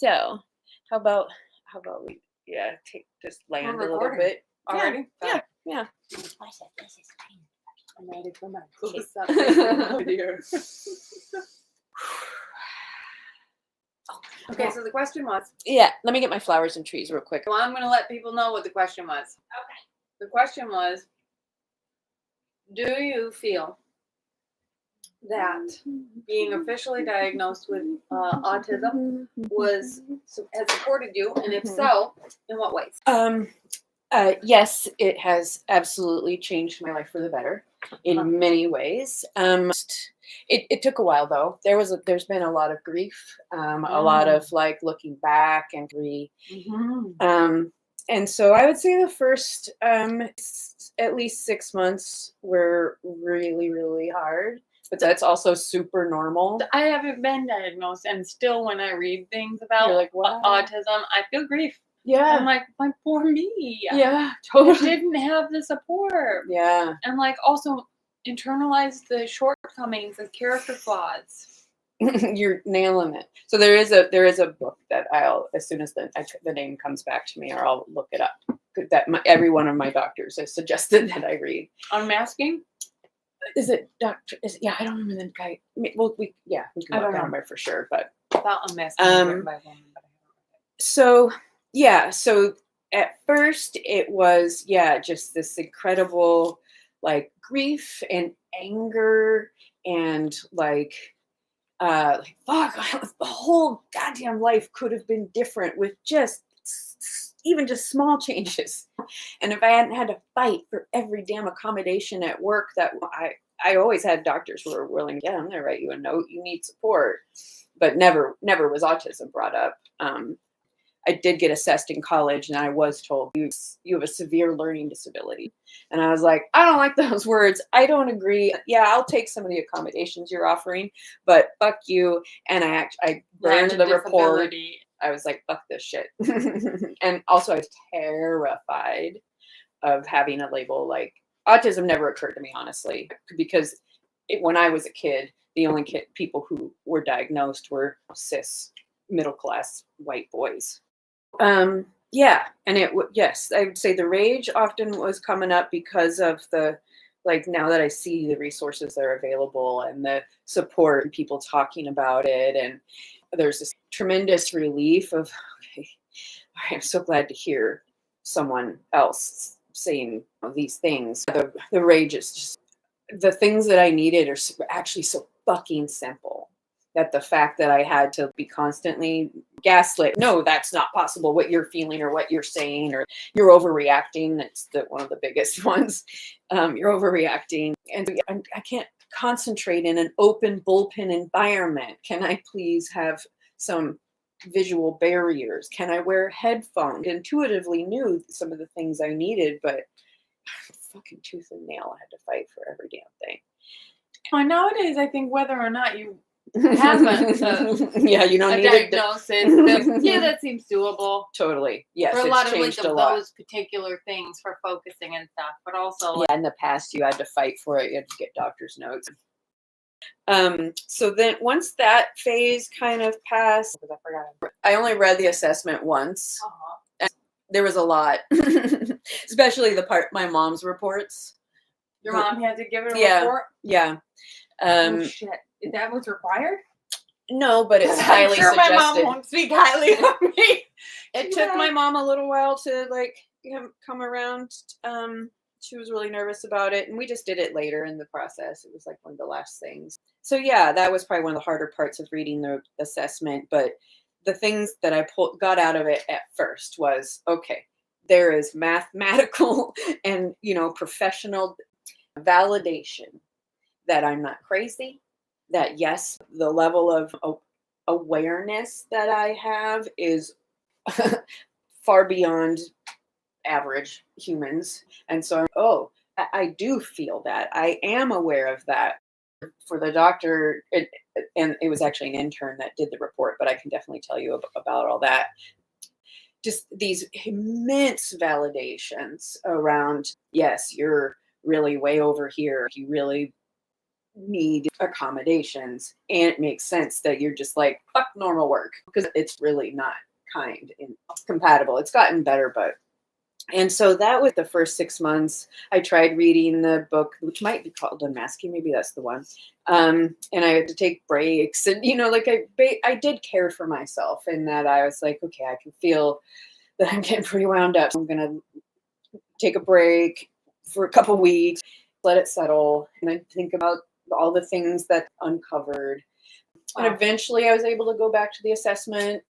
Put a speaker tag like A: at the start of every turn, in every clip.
A: So, how about we just land a little
B: recording
A: bit
B: already?
A: Yeah.
B: I said this is fine. I'm ready for my close-up video. Okay, so the question was.
A: Yeah. Let me get my flowers and trees real quick.
B: Well, I'm going to let people know what the question was.
A: Okay.
B: The question was, do you feel that being officially diagnosed with autism has supported you, and if so, in what ways?
A: Yes, it has absolutely changed my life for the better in many ways. It took a while though. There's been a lot of grief, a lot of like looking back and and so I would say the first at least 6 months were really, really hard. But that's also super normal.
B: I haven't been diagnosed, and still when I read things about
A: You're like, wow.
B: autism, I feel grief.
A: Yeah.
B: I'm like, my poor me.
A: Yeah,
B: I
A: totally.
B: didn't have the support.
A: Yeah.
B: And like also internalize the shortcomings and character flaws.
A: You're nailing it. So there is a book that I'll, as soon as the name comes back to me, or I'll look it up. That every one of my doctors has suggested that I read.
B: Unmasking?
A: Is it Doctor? Yeah, I don't remember the guy. Well, we can look on it for sure. But
B: Not Unmasking. Written by a woman, but I haven't read it.
A: So yeah, so at first it was just this incredible like grief and anger and like fuck, the whole goddamn life could have been different with just even just small changes. And if I hadn't had to fight for every damn accommodation at work, that I always had doctors who were willing, I'm gonna write you a note, you need support. But never was autism brought up. I did get assessed in college, and I was told you have a severe learning disability. And I was like, I don't like those words. I don't agree. Yeah, I'll take some of the accommodations you're offering, but fuck you. And I burned the report. I was like, fuck this shit. And also I was terrified of having a label like autism. Never occurred to me, honestly, because when I was a kid, the only people who were diagnosed were cis middle class white boys. And yes, I would say the rage often was coming up because of the, like, now that I see the resources that are available and the support and people talking about it, and there's this tremendous relief of, okay, I'm so glad to hear someone else saying these things. The rage is just, the things that I needed are actually so fucking simple, that the fact that I had to be constantly gaslit, no, that's not possible, what you're feeling or what you're saying, or you're overreacting. That's one of the biggest ones. You're overreacting, and I can't concentrate in an open bullpen environment. Can I please have some visual barriers? Can I wear headphones? Intuitively knew some of the things I needed, but fucking tooth and nail, I had to fight for every damn thing.
B: Well, nowadays, I think whether or not you have
A: you don't need
B: diagnosis, that seems doable.
A: Totally. Yes,
B: for a lot of like
A: lot.
B: Those particular things for focusing and stuff, but also
A: in the past you had to fight for it. You had to get doctor's notes. So then once that phase kind of passed, because I forgot, I only read the assessment once. And there was a lot, especially the part my mom's reports.
B: Your mom had to give it a report?
A: Yeah.
B: Oh shit. Is that what's required?
A: No, but it's highly suggested.
B: My mom won't speak highly of me.
A: It took my mom a little while to come around. She was really nervous about it, and we just did it later in the process. It was like one of the last things. So yeah, that was probably one of the harder parts of reading the assessment. But the things that I got out of it at first was, okay, there is mathematical and professional validation that I'm not crazy. That yes, the level of awareness that I have is far beyond average humans. And so, I do feel that. I am aware of that. For the doctor, and it was actually an intern that did the report, but I can definitely tell you about all that. Just these immense validations around, yes, you're really way over here. You really need accommodations, and it makes sense that you're just like, fuck normal work, because it's really not kind and compatible. It's gotten better, but and so that was the first 6 months. I tried reading the book, which might be called Unmasking. Maybe that's the one. And I had to take breaks, and like I did care for myself, in that I was like, okay, I can feel that I'm getting pretty wound up. So I'm gonna take a break for a couple weeks, let it settle, and then think about all the things that uncovered. And eventually I was able to go back to the assessment.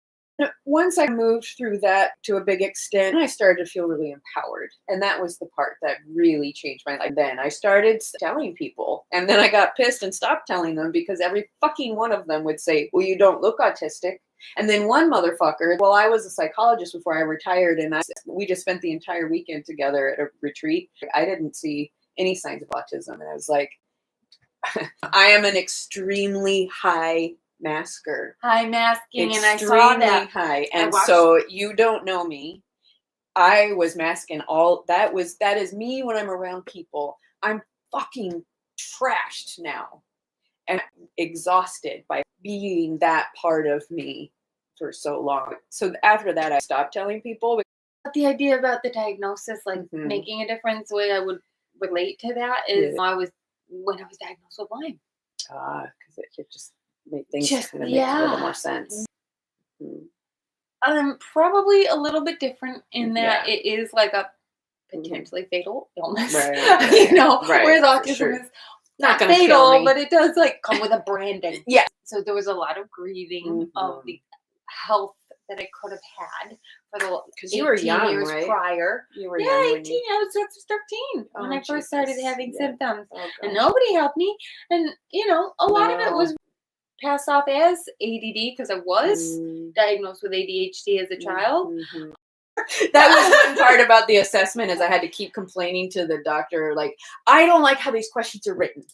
A: Once I moved through that to a big extent, I started to feel really empowered. And that was the part that really changed my life. Then I started telling people, and then I got pissed and stopped telling them, because every fucking one of them would say, well, you don't look autistic. And then one motherfucker, well, I was a psychologist before I retired, and we just spent the entire weekend together at a retreat. I didn't see any signs of autism. And I was like, I am an extremely high masker.
B: High masking, and I saw
A: Extremely
B: that.
A: high. And so you don't know me. I was masking all that is me when I'm around people. I'm fucking trashed now and exhausted by being that part of me for so long. So after that, I stopped telling people.
B: The idea about the diagnosis, like making a difference, the way I would relate to that is when I was diagnosed with Lyme.
A: Because it could just make things kind of make a little more sense.
B: Probably a little bit different in that it is like a potentially fatal illness.
A: Right.
B: Whereas autism is not fatal, but it does like come with a branding.
A: Yeah.
B: So there was a lot of grieving of the health that I could have had for the
A: because you were young,
B: years
A: right?
B: prior.
A: You were
B: young.
A: Yeah,
B: 18. I was 13 when I first started having symptoms, and
A: gosh.
B: nobody helped me. And a lot of it was passed off as ADD because I was diagnosed with ADHD as a child.
A: That was one part about the assessment, is I had to keep complaining to the doctor, like, I don't like how these questions are written.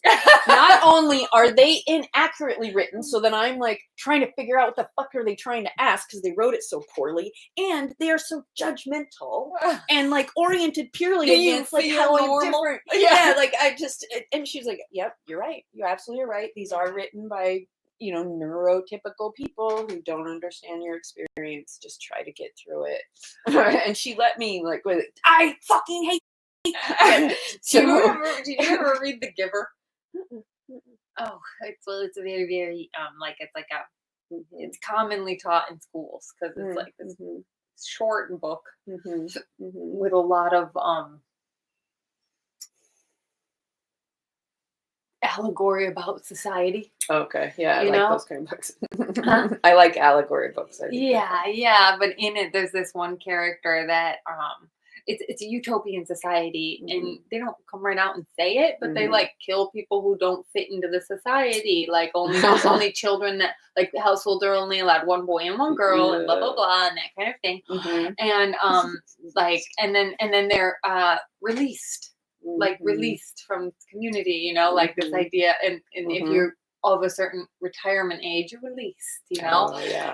A: Not only are they inaccurately written, so then I'm like trying to figure out what the fuck are they trying to ask, because they wrote it so poorly, and they are so judgmental and like oriented purely against like how I'm different. Yeah, like and she's like, yep, you're right. You're absolutely right. These are written by neurotypical people who don't understand your experience. Just try to get through it. And she let me I fucking hate
B: Did you ever read The Giver? Oh, it's a very, very it's commonly taught in schools because it's like this short book with a lot of allegory about society.
A: Okay, yeah, I like those kind of books. I like allegory books.
B: But in it there's this one character that it's a utopian society, and they don't come right out and say it, but they like kill people who don't fit into the society. Like only children that like households are only allowed one boy and one girl, and blah blah blah, and that kind of thing. And and then they're released. Like released from community, like this idea, and if you're of a certain retirement age, you're released,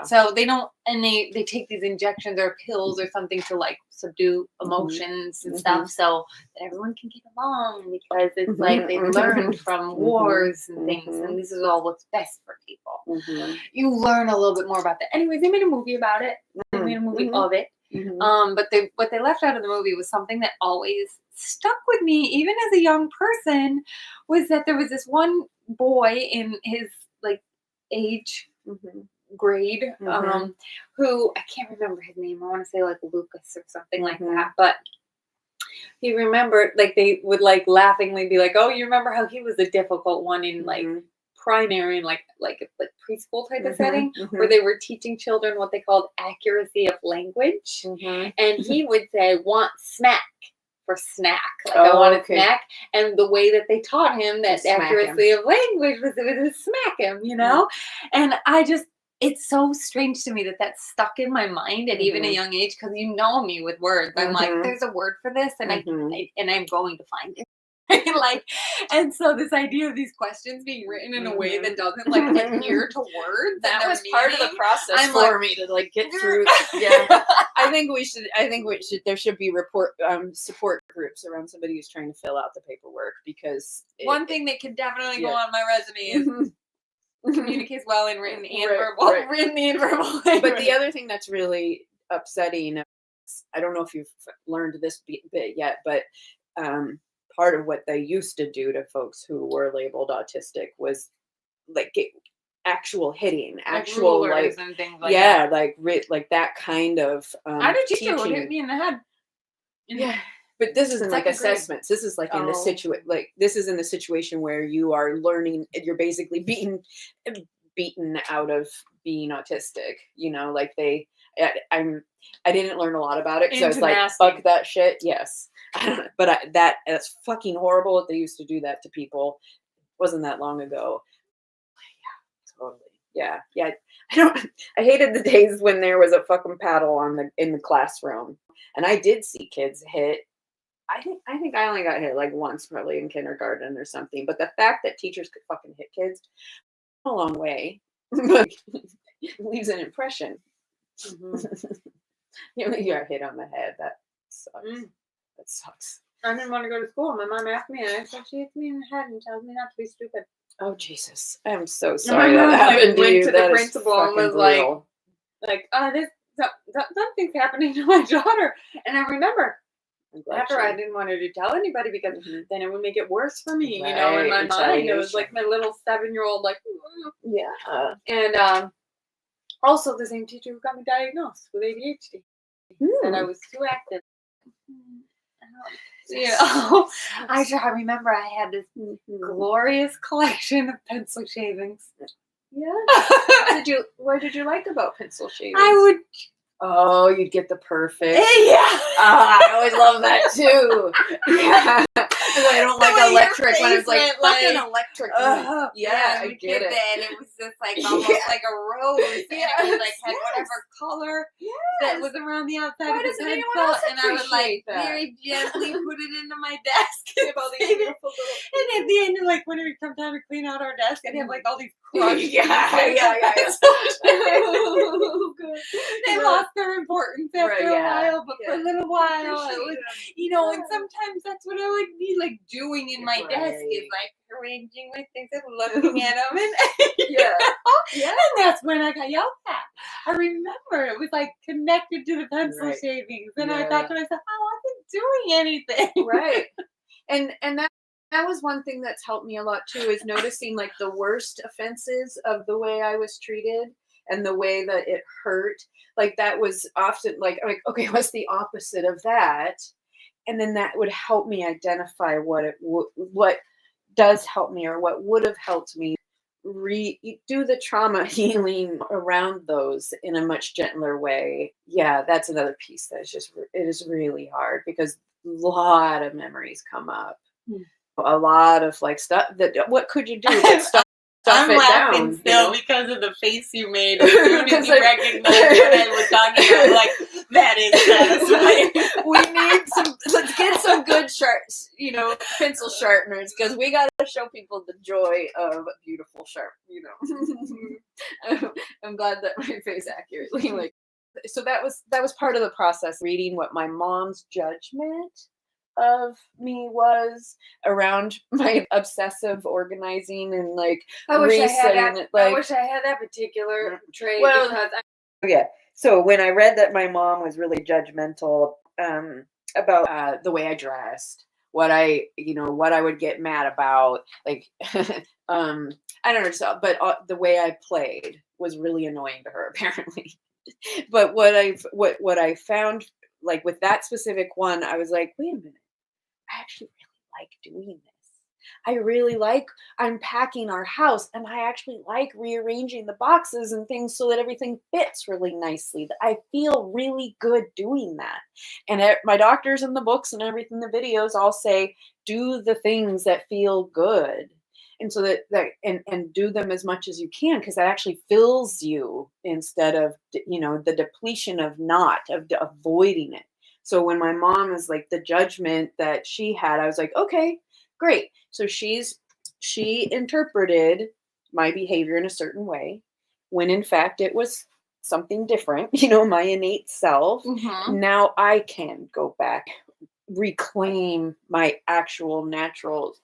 B: so they don't, and they take these injections or pills or something to like subdue emotions and stuff, so that everyone can get along, because it's like they've learned from wars and things, and this is all what's best for people. You learn a little bit more about that. Anyways, they made a movie about it. They made a movie of it. But what they left out of the movie was something that always stuck with me, even as a young person, was that there was this one boy in his like age grade, who I can't remember his name. I want to say like Lucas or something like that, but he remembered, like they would like laughingly be like, "Oh, you remember how he was a difficult one in like primary and like preschool type of setting, where they were teaching children what they called accuracy of language," and he would say, "Want smack." For snack, like I want a snack, and the way that they taught him that accuracy of language was to smack him, and it's so strange to me that stuck in my mind at even a young age, because me with words. I'm like, there's a word for this, and I'm going to find it. And so this idea of these questions being written in a way that doesn't like adhere to words,
A: that was part of the process for me to like get through. I think there should be support groups around somebody who's trying to fill out the paperwork, because
B: one thing that could definitely go
A: yeah.
B: on my resume is communicates well in written and
A: Right,
B: verbal.
A: right.
B: Written and verbal.
A: But the other thing that's really upsetting, I don't know if you've learned this bit yet, but part of what they used to do to folks who were labeled autistic was like actual hitting,
B: like
A: actual
B: rulers
A: like
B: and things like
A: yeah,
B: that.
A: like that kind of
B: I had a teacher would hit
A: teaching.
B: me in the head.
A: Yeah, but this isn't like
B: Second grade.
A: assessments. This is like in the
B: Oh.
A: like this is in the situation where you are learning. You're basically beaten out of being autistic. You know, like I didn't learn a lot about it because I was
B: Into
A: like,
B: nasty.
A: fuck that shit. Yes, but that's fucking horrible that they used to do that to people. Wasn't that long ago. Totally. Yeah. Yeah. I hated the days when there was a fucking paddle in the classroom. And I did see kids hit. I think I only got hit like once, probably in kindergarten or something. But the fact that teachers could fucking hit kids a long way. But it leaves an impression.
B: Mhm.
A: You got hit on the head. That sucks. That sucks.
B: I didn't want to go to school. My mom asked me, and I said she hits me in the head and tells me not to be stupid.
A: Oh Jesus! I'm so
B: My
A: sorry
B: mom
A: that happened to
B: went
A: you.
B: to the
A: That is
B: principal and
A: fucking
B: was like,
A: brutal.
B: this something's happening to my daughter. And I remember
A: I'm glad
B: after
A: she-
B: I didn't want her to tell anybody because
A: Mhm.
B: then it would make it worse for me, you know. In
A: Right,
B: my mind, it was
A: retaliation.
B: like my little 7-year-old, like,
A: Yeah.
B: and also the same teacher who got me diagnosed with ADHD said I was too active. Yeah, I remember I had this glorious collection of pencil shavings.
A: Yeah. What did you like about pencil shavings?
B: I would.
A: Oh, you'd get the perfect.
B: Yeah.
A: I always love that too. Yeah. I don't
B: The
A: like
B: way your
A: electric when
B: face
A: it's like
B: went,
A: fucking
B: like,
A: electric.
B: Yeah,
A: I
B: we
A: get
B: did
A: it.
B: that, and it was just like almost like a rose, and it was like had
A: Yes.
B: whatever color that was around the outside
A: Why
B: of the
A: doesn't anyone
B: pencil,
A: else
B: and I would like
A: appreciate that?
B: very gently put it into my desk.
A: Have all these beautiful
B: And at the end, like when it would come time to clean out our desk, I'd have like all these crushed
A: Yeah.
B: They lost their importance after a while, but for a little while, it was, you know, and sometimes that's what I would be like doing in my desk is like arranging my things and looking at them, and and that's when I got yelled at. I remember it was like connected to the pencil shavings, and I thought to myself, I wasn't doing anything.
A: Right. And that was one thing that's helped me a lot too, is noticing like the worst offenses of the way I was treated and the way that it hurt. Like that was often like okay, what's the opposite of that? And then that would help me identify what does help me, or what would have helped me do the trauma healing around those in a much gentler way. Yeah, that's another piece that is just it is really hard because a lot of memories come up. A lot of like stuff that what could you do but stuff
B: I'm
A: it
B: laughing
A: down,
B: still because of the face you made as soon as you recognized what I was talking about. I'm like, that is satisfying.
A: We need let's get some good pencil sharpeners, because we got to show people the joy of beautiful sharp, I'm glad that my face accurately so that was part of the process, reading what my mom's judgment of me was around my obsessive organizing and like
B: I wish I had that particular trait.
A: Well,
B: because
A: so when I read that my mom was really judgmental about the way I dressed, what I would get mad about, like I don't know, but the way I played was really annoying to her apparently. But what I found, like with that specific one, I was like, wait a minute, I actually really like doing this. I really like unpacking our house, and I actually like rearranging the boxes and things so that everything fits really nicely. I feel really good doing that. And my doctors and the books and everything, the videos all say, do the things that feel good. And so and do them as much as you can, because that actually fills you instead of, the depletion of avoiding it. So when my mom is like the judgment that she had, I was like, okay, great. So she interpreted my behavior in a certain way when in fact it was something different, my innate self.
B: Mhm.
A: Now I can go back reclaim my actual natural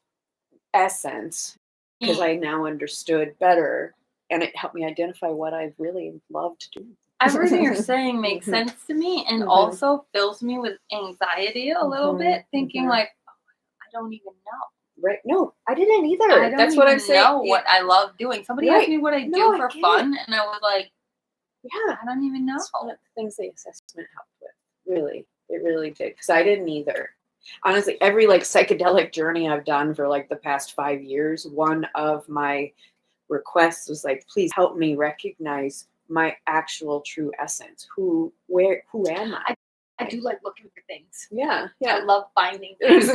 A: essence because I now understood better, and it helped me identify what I really love to do.
B: Everything you're saying makes
A: Mhm.
B: sense to me, and
A: Mhm.
B: also fills me with anxiety a little bit, thinking
A: Mhm.
B: like, "Oh, I don't even know.
A: Right. No, I didn't either.
B: I don't
A: That's what I'm
B: even
A: saying.
B: know what I love doing." Somebody asked
A: Right.
B: me what I
A: No,
B: do
A: I
B: for
A: get it.
B: fun, and I was like,
A: Yeah.
B: I don't even know.
A: That's one of the things the assessment helped with. Really. It really did. Because I didn't either. Honestly, every like psychedelic journey I've done for like the past 5 years, one of my requests was like, please help me recognize my actual true essence. Who am I?
B: I do like looking for things.
A: Yeah,
B: I
A: yeah.
B: love finding things.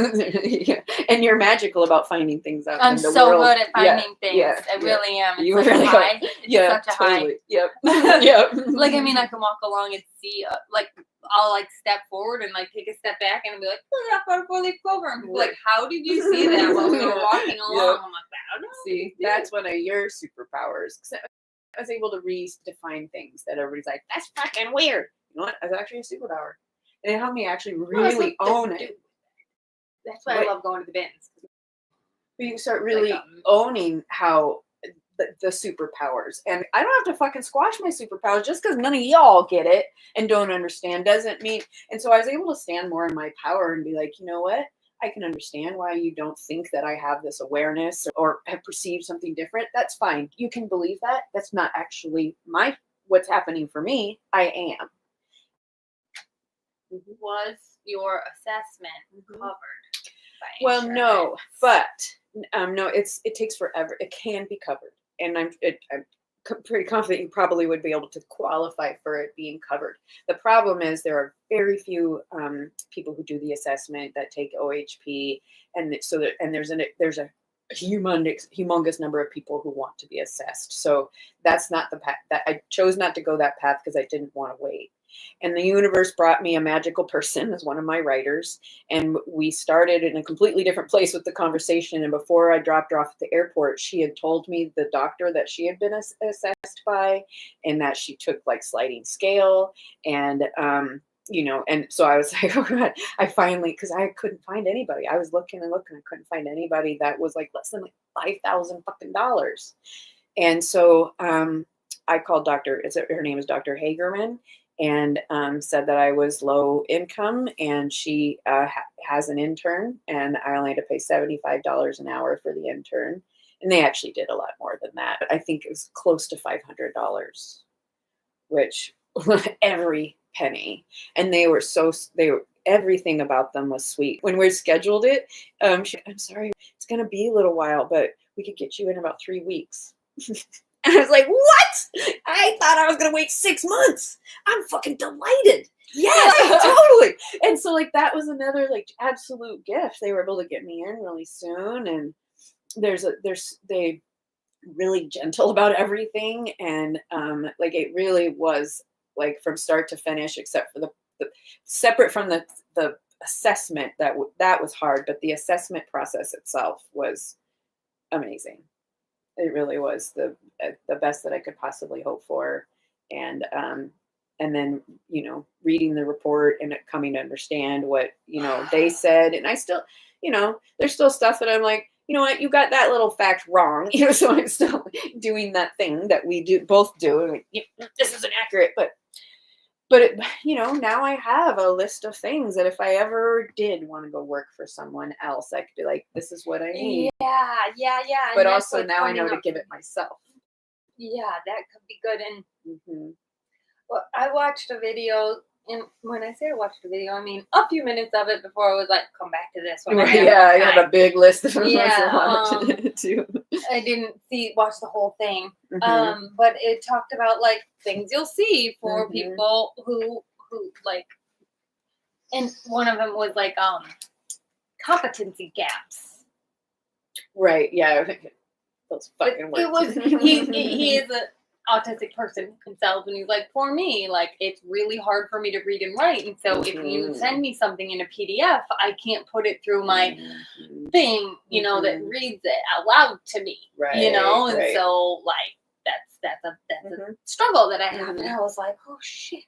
A: Yeah. And you're magical about finding things out
B: I'm
A: in the
B: so
A: world.
B: good at
A: Yeah,
B: finding things.
A: yeah,
B: I
A: yeah.
B: really am. It's
A: You
B: such
A: really
B: a
A: are.
B: high. It's
A: Yeah,
B: such a high.
A: totally. Yep. Yep.
B: Like, I mean, I can walk along and see, like, I'll like step forward and like take a step back and be like, look at that butterfly leaf clover. And people are like, how did you see that while we were walking along?
A: Yep.
B: I'm like, I don't know.
A: See, that's one of your superpowers. 'Cause I was able to redefine things that everybody's like, that's fucking weird. You know what? It's actually a superpower. And it helped me actually really own it.
B: That's why I love going to the bins.
A: But you start really
B: Like,
A: owning how the superpowers. And I don't have to fucking squash my superpowers just because none of y'all get it and don't understand doesn't mean. And so I was able to stand more in my power and be like, you know what? I can understand why you don't think that I have this awareness or have perceived something different. That's fine. You can believe that. That's not actually what's happening for me. I am.
B: was your assessment covered by
A: Well,
B: insurance?
A: no, but no, it takes forever. It can be covered, and I'm pretty confident you probably would be able to qualify for it being covered. The problem is there are very few people who do the assessment that take OHP, and there's a humongous number of people who want to be assessed. So that's not the path that I chose not to go that path because I didn't want to wait. And the universe brought me a magical person as one of my writers. And we started in a completely different place with the conversation. And before I dropped her off at the airport, she had told me the doctor that she had been assessed by and that she took like sliding scale. And, and so I was like, oh God, I finally, because I couldn't find anybody. I was looking and looking, I couldn't find anybody that was like less than like $5,000. And so I called her name is Dr. Hagerman, and said that I was low income, and she has an intern, and I only had to pay $75 an hour for the intern. And they actually did a lot more than that. But I think it was close to $500, which every penny. And everything about them was sweet. When we scheduled it, I'm sorry, it's going to be a little while, but we could get you in about 3 weeks. And I was like, what? I thought I was going to wait 6 months. I'm fucking delighted. Yes, totally. And so like, that was another like absolute gift. They were able to get me in really soon. And they really gentle about everything. And like, it really was like from start to finish, except for the separate from the assessment that was hard, but the assessment process itself was amazing. It really was the best that I could possibly hope for. And then reading the report and coming to understand what they said. And I still, there's still stuff that I'm like, you know what, you got that little fact wrong. So I'm still doing that thing that we both do. And this isn't accurate, but now I have a list of things that if I ever did want to go work for someone else, I could be like, this is what I need.
B: Yeah.
A: But also like now I know to give it myself.
B: Yeah, that could be good. And
A: Mm-hmm.
B: well, I watched a video, and when I say I watched a video, I mean a few minutes of it before I was like, come back to this one.
A: I have a big list of
B: too. I didn't watch the whole thing, but it talked about like things you'll see for people who like, and one of them was like competency gaps.
A: Right. Yeah. Those fucking words.
B: It was he is a autistic person himself, and he's like, for me, like, it's really hard for me to read and write, and so if you send me something in a PDF, I can't put it through my thing, that reads it out loud to me,
A: right,
B: and so like that's a struggle that I have, and I was like, oh shit,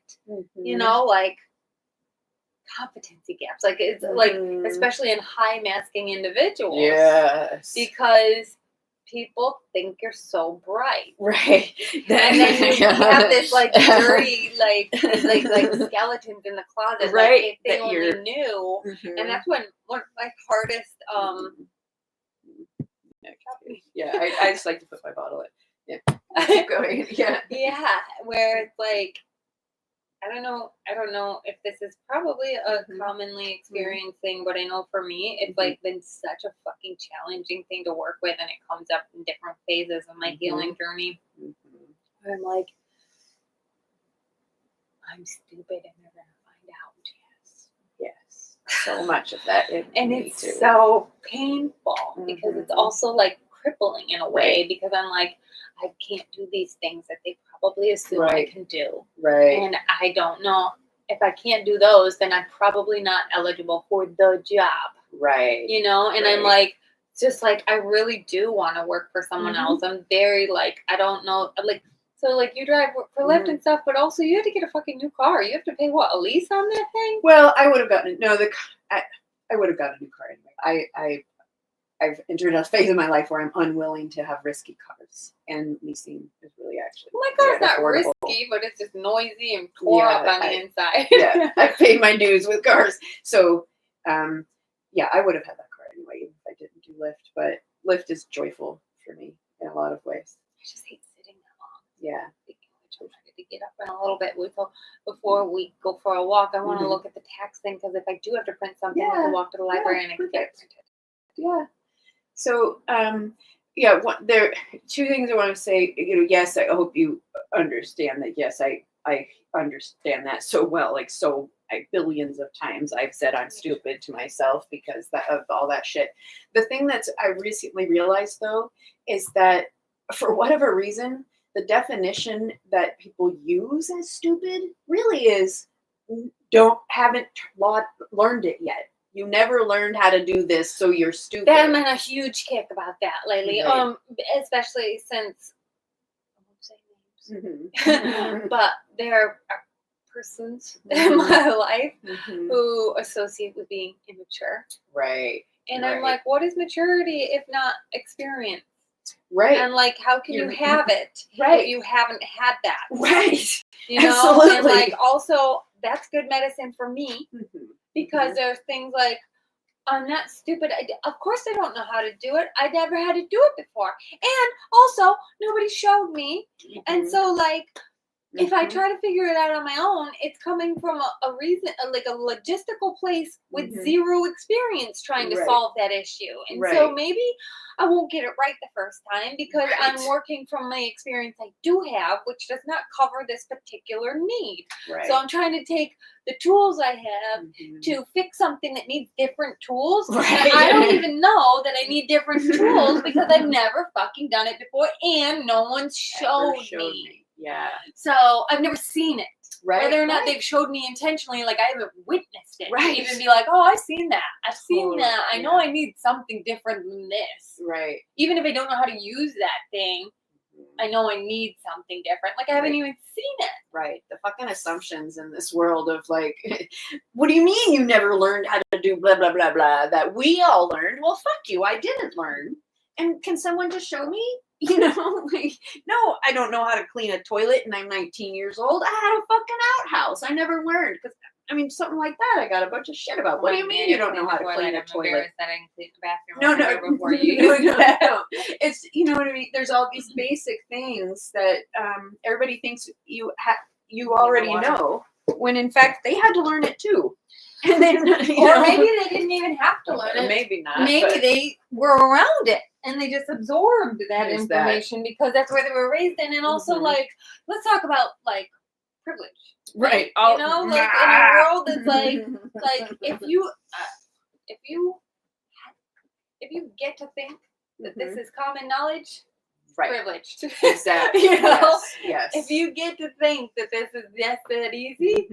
B: like competency gaps. Like it's like, especially in high masking individuals.
A: Yes.
B: Because people think you're so bright.
A: Right.
B: And then you have this like dirty, like skeletons in the closet.
A: Right.
B: Like if they only knew. And that's one of my hardest
A: yeah, I just like to put my bottle in. Yeah. Keep going. Yeah.
B: Yeah, where it's like, I don't know if this is probably a commonly experienced thing, but I know for me, it's like been such a fucking challenging thing to work with, and it comes up in different phases of my healing journey. Where I'm like, I'm stupid and they're gonna find out.
A: Yes. So much of that.
B: And it's so painful because it's also like crippling in a way, because I'm like, I can't do these things that they probably assume I can do.
A: Right.
B: And I don't know if I can't do those, then I'm probably not eligible for the job.
A: Right.
B: You know, and I'm like, just like, I really do want to work for someone else. I'm very like, I don't know, like, so like you drive for Lyft and stuff, but also you have to get a fucking new car. You have to pay what, a lease on that thing?
A: Well, I would have gotten I would have gotten a new car anyway. I've entered a phase of my life where I'm unwilling to have risky cars, and leasing is really actually.
B: My car's not risky, but it's just noisy and tore up on the inside.
A: Yeah, I've paid my dues with cars, so yeah, I would have had that car anyway even if I didn't do Lyft. But Lyft is joyful for me in a lot of ways.
B: I just hate sitting that long.
A: Yeah.
B: I'm trying to get up in a little bit. Before we go for a walk, I want to look at the tax thing, because if I do have to print something, I can walk to the library and I can get it printed.
A: Yeah. So, there are two things I want to say. Yes, I hope you understand that. Yes, I understand that so well. Like, billions of times I've said I'm stupid to myself because of all that shit. The thing that I recently realized, though, is that for whatever reason, the definition that people use as stupid really is haven't learned it yet. You never learned how to do this, so you're stupid.
B: I'm on a huge kick about that lately. Right. Especially since I won't say names, but there are persons in my life who associate with being immature.
A: Right.
B: And I'm like, what is maturity if not experience?
A: Right.
B: And like, how can you have it if you haven't had that?
A: Right.
B: You know?
A: Absolutely.
B: And like, also, that's good medicine for me, because there's things like, I'm not stupid. Of course I don't know how to do it. I never had to do it before. And also, nobody showed me. And so, like, if I try to figure it out on my own, it's coming from a reason, like a logistical place with zero experience trying to solve that issue. And so maybe I won't get it right the first time, because I'm working from my experience I do have, which does not cover this particular need. Right. So I'm trying to take the tools I have to fix something that needs different tools. Right. I don't even know that I need different tools because I've never fucking done it before, and no one showed me.
A: Yeah.
B: So I've never seen it.
A: Right.
B: Whether or not they've showed me intentionally, like I haven't witnessed it. Right. Even be like, oh, I've seen that. I've seen that. I know I need something different than this. Right. Even if I don't know how to use that thing, I know I need something different. Like I haven't even seen it.
A: Right. The fucking assumptions in this world of like, what do you mean you never learned how to do blah, blah, blah, blah, that we all learned? Well, fuck you. I didn't learn. And can someone just show me? You know, like, no, I don't know how to clean a toilet and I'm 19 years old. I had a fucking outhouse. I never learned. Because, I mean, something like that I got a bunch of shit about. What do you mean you don't know how to clean a toilet?
B: That I can clean the bathroom before you
A: no. It's, you know what I mean? There's all these basic things that everybody thinks you already know, when in fact they had to learn it too. And then,
B: maybe they didn't even have to learn it.
A: Maybe not.
B: Maybe they were around it and they just absorbed that information because that's where they were raised in. And also, like, let's talk about like privilege,
A: right?
B: You know, like in a world that's like if you get to think that this is common knowledge. Right. Privileged.
A: Exactly.
B: You know?
A: Yes.
B: If you get to think that this is just that easy,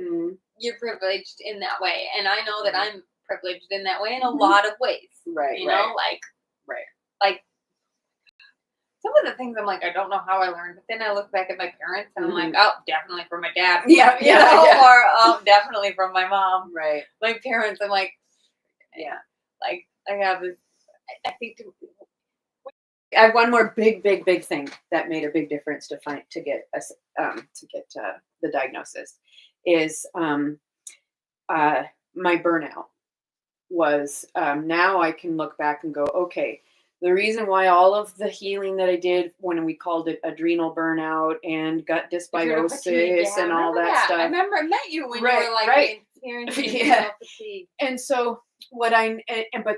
B: you're privileged in that way. And I know that I'm privileged in that way in a lot of ways.
A: Right.
B: You know, like some of the things I'm like, I don't know how I learned, but then I look back at my parents and I'm like,
A: Mhm.
B: oh, definitely from my dad.
A: Yeah,
B: You
A: yeah,
B: know,
A: yeah.
B: or definitely from my mom.
A: Right.
B: My parents, I'm like,
A: Yeah.
B: like I have this, I think
A: I have one more big thing that made a big difference to get us the diagnosis is uh, my burnout was now I can look back and go, okay, the reason why all of the healing that I did when we called it adrenal burnout and gut
B: adrenal fatigue.
A: dysbiosis
B: Yeah,
A: and
B: I
A: all
B: remember
A: that
B: that. I
A: stuff.
B: remember I met you when
A: Right,
B: you were like
A: right.
B: experiencing
A: Yeah.
B: adrenal fatigue.
A: And so but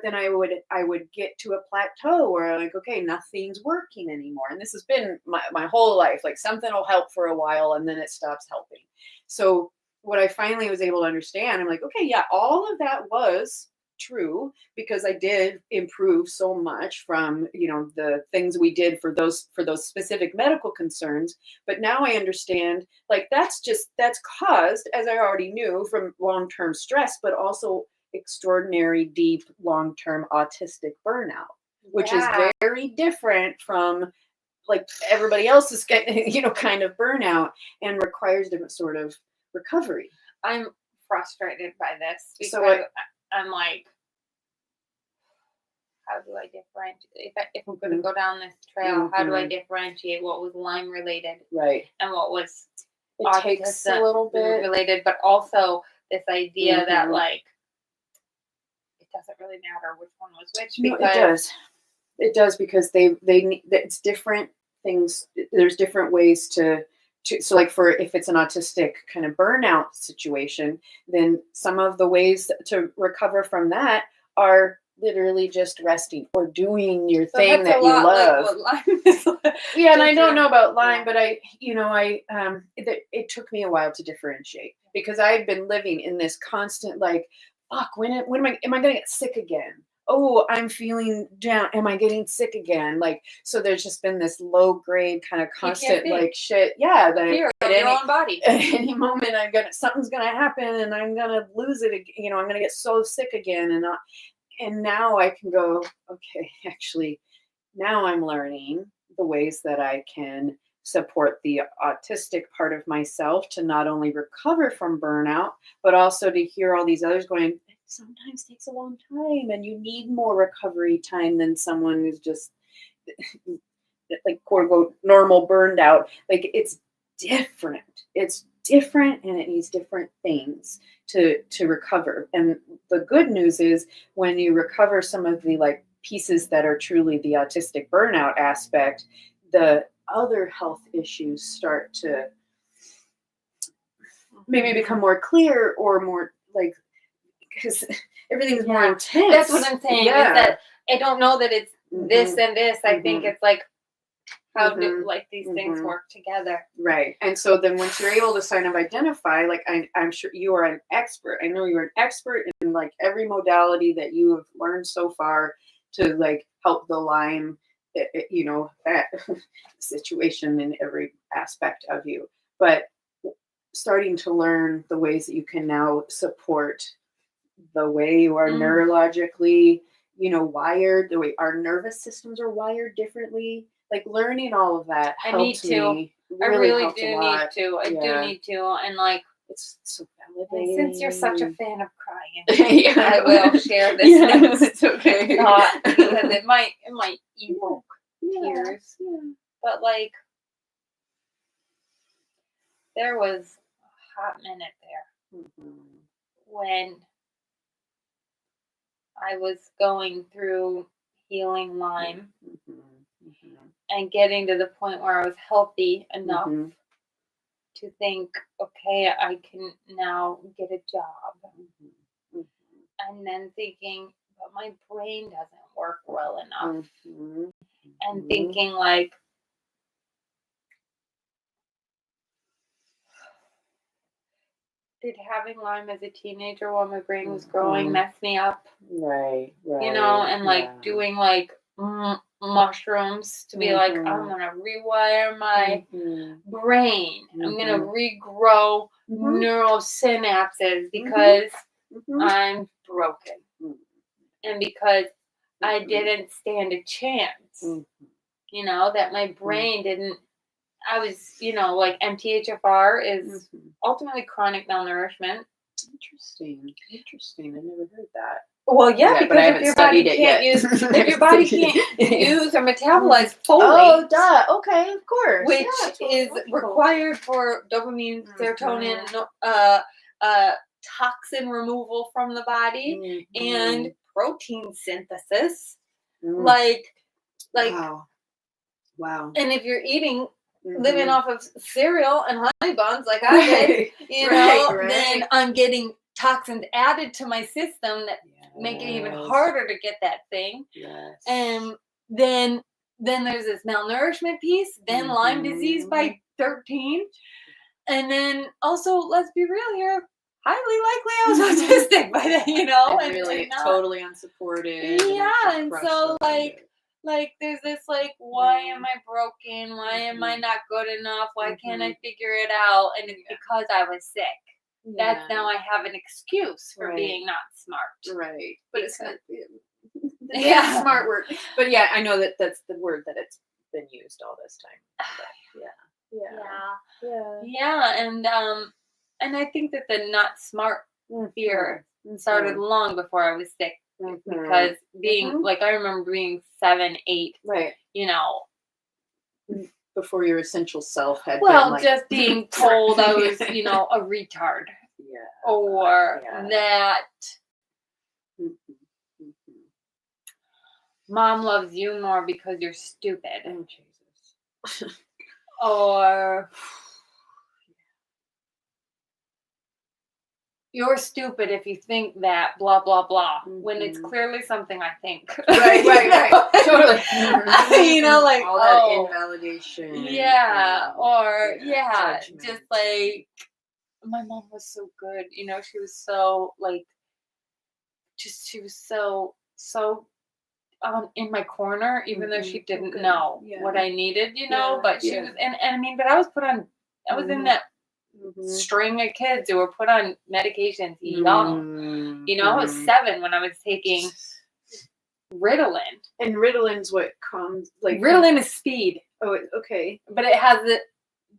A: then I would get to a plateau where like, okay, nothing's working anymore. And this has been my whole life. Like something will help for a while and then it stops helping. So what I finally was able to understand, I'm like, okay, yeah, all of that was true because I did improve so much from, the things we did for those specific medical concerns. But now I understand like that's caused, as I already knew, from long-term stress, but also extraordinary deep long-term autistic burnout, which is
B: Yeah.
A: very different from like everybody else's kind of burnout and requires different sort of recovery.
B: I'm frustrated by this because
A: So
B: I'm like, how do I differentiate? If I'm going to go down this trail, how do I differentiate what was Lyme related
A: right,
B: and what was
A: it takes a
B: autism
A: little bit.
B: related? But also this idea that
A: Mhm.
B: like it doesn't really matter which one was which
A: No,
B: because
A: it does because they need it's different things. There's different ways to so like for if it's an autistic kind of burnout situation, then some of the ways to recover from that are literally just resting or doing your
B: so
A: thing
B: that's
A: that
B: a
A: you
B: lot
A: love.
B: like what Lyme is.
A: Yeah, and I
B: Just,
A: don't know about Lyme,
B: yeah.
A: but it took me a while to differentiate because I've been living in this constant like, fuck, when am I gonna get sick again? Oh, I'm feeling down. Am I getting sick again? Like, so there's just been this low grade kind of constant
B: PTSD.
A: like shit. Yeah, that
B: Fear
A: at
B: of your
A: any
B: own body.
A: at any moment something's gonna happen and I'm gonna lose it. I'm gonna get so sick again, and now I can go, okay, actually, now I'm learning the ways that I can support the autistic part of myself to not only recover from burnout, but also to hear all these others going, it sometimes takes a long time and you need more recovery time than someone who's just like quote unquote normal burned out. Like different. It's different and it needs different things to recover. And the good news is when you recover some of the like pieces that are truly the autistic burnout aspect, the other health issues start to maybe become more clear or more like because everything's more intense.
B: That's what I'm saying.
A: Yeah.
B: Is that I don't know that it's this and this. I think it's like how do like these things work together.
A: Right. And so then once you're able to kind of identify, like I'm sure you are an expert. I know you're an expert in like every modality that you have learned so far to like help the Lyme, that situation in every aspect of you. But starting to learn the ways that you can now support the way you are neurologically, wired, the way our nervous systems are wired differently. Like learning all of that
B: I need
A: helped
B: to.
A: me.
B: I
A: Really
B: really
A: helped
B: do
A: a
B: need
A: lot.
B: to. I do need to. And like
A: It's so
B: and
A: validating.
B: since you're such a fan of crying,
A: Yeah.
B: I will share this
A: Yes,
B: next
A: it's okay.
B: thought because it might evoke tears.
A: Yeah.
B: But like there was a hot minute there when I was going through healing Lyme and getting to the point where I was healthy enough to think, okay, I can now get a job. And then thinking, but my brain doesn't work well enough. And thinking like, did having Lyme as a teenager while my brain was growing mess me up?
A: Right.
B: And like doing like mushrooms to be like, I'm gonna rewire my brain. I'm gonna regrow neural synapses because I'm broken and because I didn't stand a chance. that my brain didn't, I was, like MTHFR is ultimately chronic malnourishment.
A: Interesting. I never heard that.
B: Well, yeah,
A: but I
B: because if your body can't use, or metabolize folate,
A: Okay, of course.
B: which is required for dopamine, serotonin, toxin removal from the body, and protein synthesis. Like,
A: wow.
B: And if you're living off of cereal and honey buns like I did, then I'm getting toxins added to my system that make it even harder to get that thing.
A: Yes.
B: And then there's this malnourishment piece, then Lyme disease by 13. And then also, let's be real here, highly likely I was autistic by then,
A: and really totally unsupported.
B: Yeah, and so like there's this why am I broken? Why am I not good enough? Why can't I figure it out? And it's because I was sick. That's now I have an excuse for being not smart.
A: Right. But it's not
B: smart
A: word. But yeah, I know that's the word that it's been used all this time.
B: Yeah, and I think that the not smart fear started long before I was sick. Because being I remember being 7, 8,
A: right? Before your essential self had been
B: just being told I was, a retard, or that mom loves you more because you're stupid.
A: Oh, Jesus.
B: Or you're stupid if you think that blah blah blah when it's clearly something I think.
A: Right. Totally.
B: All
A: that invalidation.
B: Yeah, or
A: judgment.
B: just my mom was so good. She was so she was so in my corner, even though she didn't know what I needed. But she was, and I mean, but I was I was in that string of kids who were put on medications young. I was 7 when I was taking Ritalin.
A: And Ritalin's what comes
B: Ritalin is speed.
A: Oh, okay.
B: But it has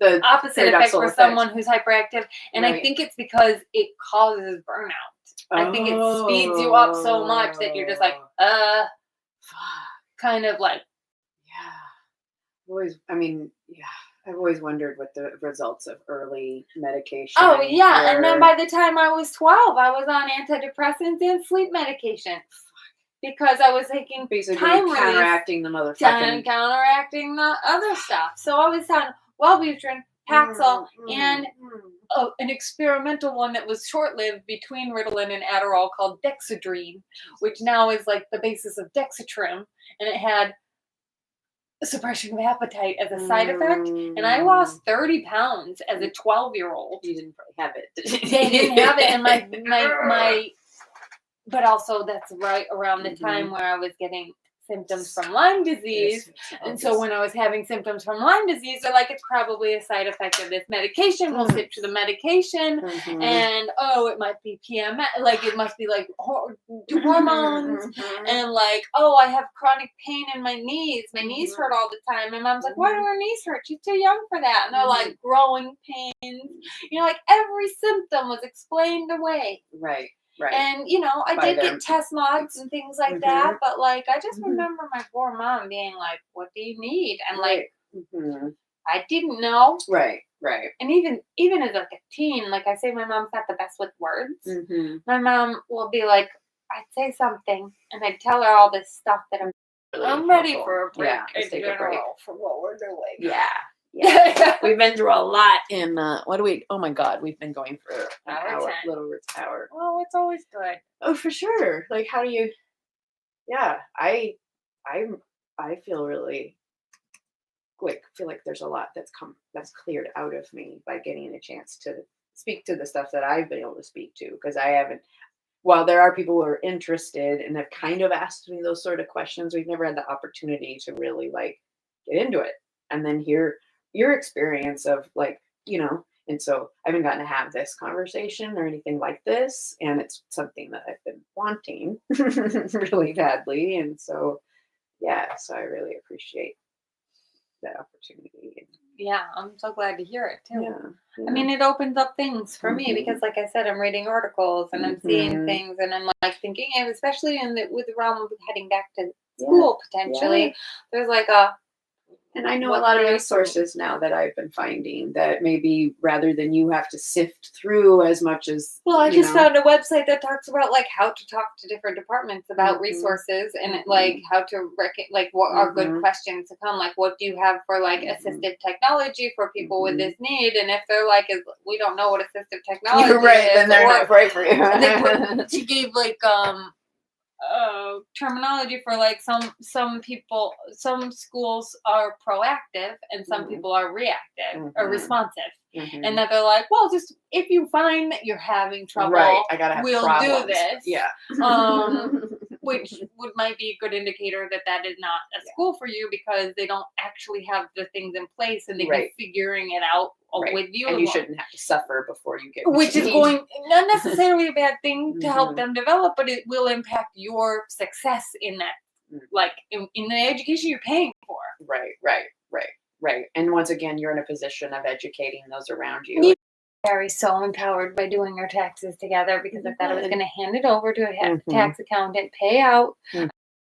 B: the opposite effect for someone who's hyperactive, and I think it's because it causes burnout. I think it speeds you up so much that you're just kind of
A: I've always wondered what the results of early medication.
B: Oh, yeah. And then by the time I was 12, I was on antidepressants and sleep medication because I was taking
A: basically
B: time
A: counteracting the
B: counteracting the other stuff. So I was on Wellbutrin, Paxil, and an experimental one that was short-lived between Ritalin and Adderall called Dexedrine, which now is the basis of Dexatrim, and it had suppression of appetite as a side effect, and I lost 30 pounds as a 12-year-old.
A: You didn't have it.
B: They didn't have it, and my but also that's right around the time where I was getting symptoms from Lyme disease. And so when I was having symptoms from Lyme disease, they're it's probably a side effect of this medication. We'll switch to the medication. And, it might be PMS. It must be hormones. And I have chronic pain in my knees. My knees hurt all the time. And mom's why do her knees hurt? She's too young for that. And they're growing pains. Every symptom was explained away.
A: Right.
B: And, I did get test mods and things like that, but, I just remember my poor mom being what do you need? And, I didn't know.
A: Right.
B: And even as, a teen, I say my mom's not the best with words. My mom will be I'd say something, and I'd tell her all this stuff that I'm ready for a break in general for what we're doing.
A: Yeah. We've been through a lot in oh my God, we've been going for an hour, little over an hour.
B: Oh, it's always good.
A: Oh, for sure. How do you I feel really feel like there's a lot that's cleared out of me by getting a chance to speak to the stuff that I've been able to speak to, because I haven't, while there are people who are interested and have kind of asked me those sort of questions, we've never had the opportunity to really get into it and then hear your experience of and so I haven't gotten to have this conversation or anything like this, and it's something that I've been wanting really badly, and so so I really appreciate that opportunity.
B: Yeah, I'm so glad to hear it too.
A: Yeah.
B: I mean, it opens up things for me because, like I said, I'm reading articles and I'm seeing things, and I'm like thinking, and especially with the realm of heading back to school potentially, there's like
A: and I know
B: what
A: a lot of
B: there's
A: resources now that I've been finding that maybe rather than you have to sift through as much as
B: well, I just found a website that talks about like how to talk to different departments about resources and like how to like what are good questions to come, like what do you have for like assistive technology for people with this need, and if they're like we don't know what assistive technology
A: You're right,
B: is,
A: then they're not right for you.
B: she gave like terminology for like some people, some schools are proactive and some people are reactive or responsive, and that they're like, well, just if you find that you're having trouble,
A: I gotta have
B: we'll
A: problems.
B: do this. Which might be a good indicator that that is not a school for you because they don't actually have the things in place and they've been figuring it out with you.
A: And you shouldn't have to suffer before you get
B: which is going not necessarily a bad thing to help them develop, but it will impact your success in that, like in the education you're paying for.
A: Right. And once again, you're in a position of educating those around you.
B: Very so empowered by doing our taxes together because I thought I was going to hand it over to a tax accountant, pay out